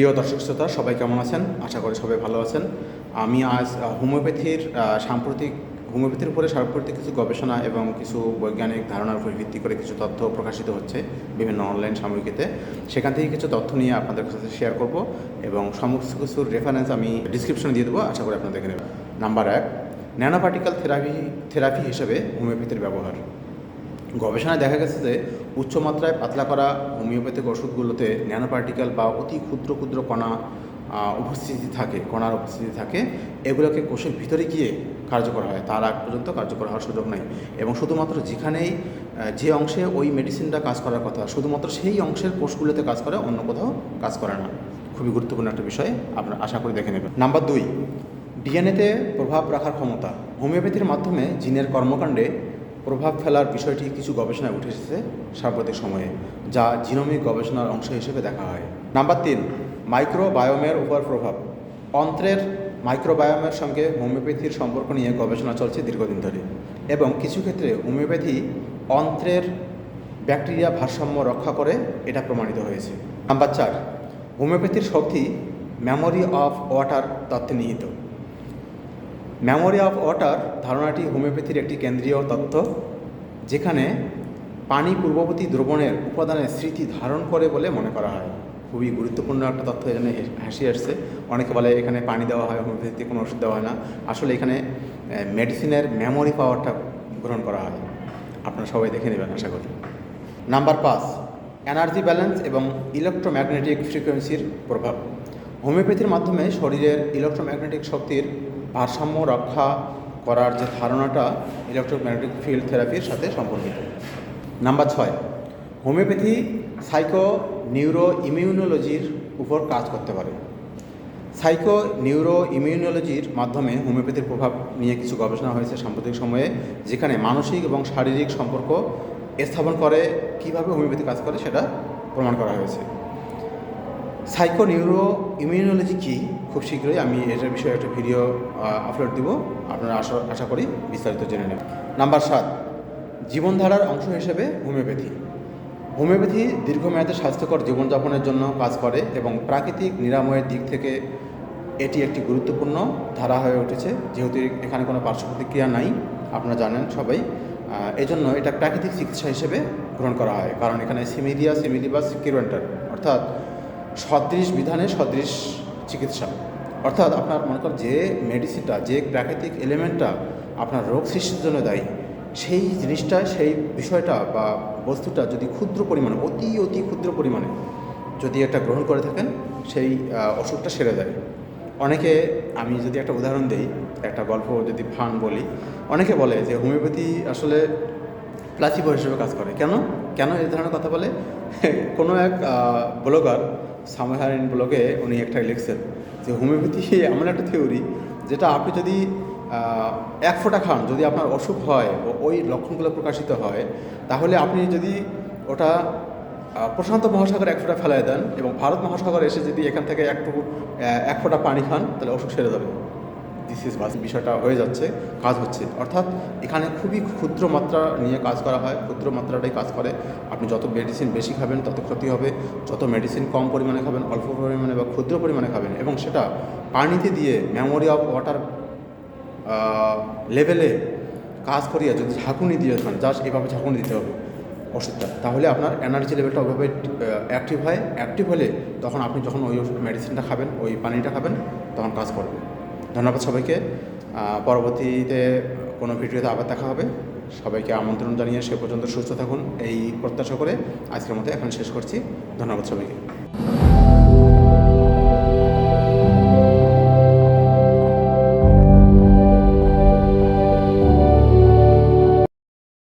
প্রিয় দর্শক শ্রোতা, সবাই কেমন আছেন? আশা করি সবাই ভালো আছেন। আমি আজ হোমিওপ্যাথির উপরে সাম্প্রতিক কিছু গবেষণা এবং কিছু বৈজ্ঞানিক ধারণার উপর ভিত্তি করে কিছু তথ্য প্রকাশিত হচ্ছে বিভিন্ন অনলাইন সাময়িকীতে। সেখান থেকে কিছু তথ্য নিয়ে আপনাদের সাথে শেয়ার করব এবং সমস্ত কিছুর রেফারেন্স আমি ডিসক্রিপশনে দিয়ে দেবো। আশা করি আপনারা দেখে নেবেন। নাম্বার 1, ন্যানো পার্টিকেল থেরাপি হিসেবে হোমিওপ্যাথির ব্যবহার। গবেষণায় দেখা গেছে যে উচ্চমাত্রায় পাতলা করা হোমিওপ্যাথিক ওষুধগুলোতে ন্যানো পার্টিকেল বা অতি ক্ষুদ্র ক্ষুদ্র কণার উপস্থিতি থাকে। এগুলোকে কোষের ভিতরে গিয়ে কার্যকর হয়, তার আগ পর্যন্ত কার্যকর হওয়ার সুযোগ নেই। এবং শুধুমাত্র যে অংশে ওই মেডিসিনটা কাজ করার কথা, শুধুমাত্র সেই অংশের কোষগুলোতে কাজ করে, অন্য কোথাও কাজ করে না। খুবই গুরুত্বপূর্ণ একটা বিষয়, আপনারা আশা করি দেখে নেবেন। নাম্বার 2, ডিএনএতে প্রভাব রাখার ক্ষমতা। হোমিওপ্যাথির মাধ্যমে জিনের কর্মকাণ্ডে প্রভাব ফেলার বিষয়টি কিছু গবেষণায় উঠে এসেছে সাম্প্রতিক সময়ে, যা জিনোমিক গবেষণার অংশ হিসেবে দেখা হয়। নাম্বার 3, মাইক্রোবায়োমের উপর প্রভাব। অন্ত্রের মাইক্রোবায়োমের সঙ্গে হোমিওপ্যাথির সম্পর্ক নিয়ে গবেষণা চলছে দীর্ঘদিন ধরে, এবং কিছু ক্ষেত্রে হোমিওপ্যাথি অন্ত্রের ব্যাকটেরিয়া ভারসাম্য রক্ষা করে, এটা প্রমাণিত হয়েছে। নাম্বার 4, হোমিওপ্যাথির শক্তি মেমোরি অফ ওয়াটার তত্ত্বে নিহিত। মেমোরি অফ ওয়াটার ধারণাটি হোমিওপ্যাথির একটি কেন্দ্রীয় তত্ত্ব, যেখানে পানি পূর্ববর্তী দ্রবণের উপাদানের স্মৃতি ধারণ করে বলে মনে করা হয়। খুবই গুরুত্বপূর্ণ একটা তথ্য এখানে হাসি আসছে। অনেকে বলে এখানে পানি দেওয়া হয়, হোমিওপ্যাথিতে কোনো ওষুধ দেওয়া হয় না। আসলে এখানে মেডিসিনের মেমোরি পাওয়ারটা গ্রহণ করা হয়। আপনারা সবাই দেখে নেবেন আশা করি। নাম্বার 5, এনার্জি ব্যালেন্স এবং ইলেকট্রোম্যাগনেটিক ফ্রিকোয়েন্সির প্রভাব। হোমিওপ্যাথির মাধ্যমে শরীরের ইলেকট্রোম্যাগনেটিক শক্তির ভারসাম্য রক্ষা করার যে ধারণাটা ইলেকট্রোম্যাগনেটিক ফিল্ড থেরাপির সাথে সম্পর্কিত। নাম্বার 6, হোমিওপ্যাথি সাইকো নিউরো ইমিউনোলজির উপর কাজ করতে পারে। সাইকো নিউরো ইমিউনোলজির মাধ্যমে হোমিওপ্যাথির প্রভাব নিয়ে কিছু গবেষণা হয়েছে সাম্প্রতিক সময়ে, যেখানে মানসিক এবং শারীরিক সম্পর্ক স্থাপন করে কীভাবে হোমিওপ্যাথি কাজ করে সেটা প্রমাণ করা হয়েছে। সাইকো নিউরো ইমিউনোলজি কী, খুব শীঘ্রই আমি এটার বিষয়ে একটা ভিডিও আপলোড দিব, আপনারা আশা করি বিস্তারিত জেনে নেবেন। নাম্বার 7, জীবনধারার অংশ হিসেবে হোমিওপ্যাথি দীর্ঘমেয়াদে স্বাস্থ্যকর জীবনযাপনের জন্য কাজ করে, এবং প্রাকৃতিক নিরাময়ের দিক থেকে এটি একটি গুরুত্বপূর্ণ ধারা হয়ে উঠেছে। যেহেতু এখানে কোনো পার্শ্ব প্রতিক্রিয়া নাই, আপনারা জানেন সবাই, এজন্য এটা প্রাকৃতিক চিকিৎসা হিসেবে গ্রহণ করা হয়। কারণ এখানে সিমিলিবাস কিউরেন্টার, অর্থাৎ সদৃশ বিধানে সদৃশ চিকিৎসা। অর্থাৎ আপনার মনে করেন যে মেডিসিনটা, যে প্রাকৃতিক এলিমেন্টটা আপনার রোগ সৃষ্টির জন্য দায়ী, সেই জিনিসটা, সেই বিষয়টা বা বস্তুটা যদি ক্ষুদ্র পরিমাণে, অতি ক্ষুদ্র পরিমাণে যদি এটা গ্রহণ করে থাকেন, সেই অসুখটা সেরে যায়। অনেকে, আমি যদি একটা উদাহরণ দিই, একটা গল্প যদি বলি, অনেকে বলে যে হোমিওপ্যাথি আসলে প্লাসিবো হিসেবে কাজ করে। কেন এই ধরনের কথা বলে? কোনো এক ব্লগার, সামহারিন ব্লগে উনি একটা লিখছেন যে হোমিওপ্যাথি এমন একটা থিওরি, যেটা আপনি যদি 1 ফোঁটা খান, যদি আপনার অসুখ হয়, ওই লক্ষণগুলো প্রকাশিত হয়, তাহলে আপনি যদি ওটা প্রশান্ত মহাসাগরে 1 ফোঁটা ফেলায় দেন এবং ভারত মহাসাগরে এসে যদি এখান থেকে 1 ফোঁটা পানি খান, তাহলে অসুখ সেরে যাবে। বিষয়টা হয়ে যাচ্ছে, কাজ হচ্ছে। অর্থাৎ এখানে খুবই ক্ষুদ্র মাত্রা নিয়ে কাজ করা হয়, ক্ষুদ্র মাত্রাটাই কাজ করে। আপনি যত মেডিসিন বেশি খাবেন তত ক্ষতি হবে, যত মেডিসিন কম পরিমাণে খাবেন, অল্প পরিমাণে বা ক্ষুদ্র পরিমাণে খাবেন, এবং সেটা পানিতে দিয়ে মেমোরি অফ ওয়াটার লেভেলে কাজ করিয়ে যদি ঝাঁকুনি দিয়ে খান, জাস্ট এভাবে ঝাঁকুনি দিতে হবে ওষুধটা, তাহলে আপনার এনার্জি লেভেলটা ওইভাবে অ্যাক্টিভ হলে তখন আপনি যখন ওই মেডিসিনটা খাবেন, ওই পানিটা খাবেন, তখন কাজ করবে। ধন্যবাদ সবাইকে। পরবর্তীতে কোনো ভিডিওতে আবার দেখা হবে। সবাইকে আমন্ত্রণ জানিয়ে সে পর্যন্ত সুস্থ থাকুন, এই প্রত্যাশা করে আজকের মতো এখন শেষ করছি। ধন্যবাদ সবাইকে।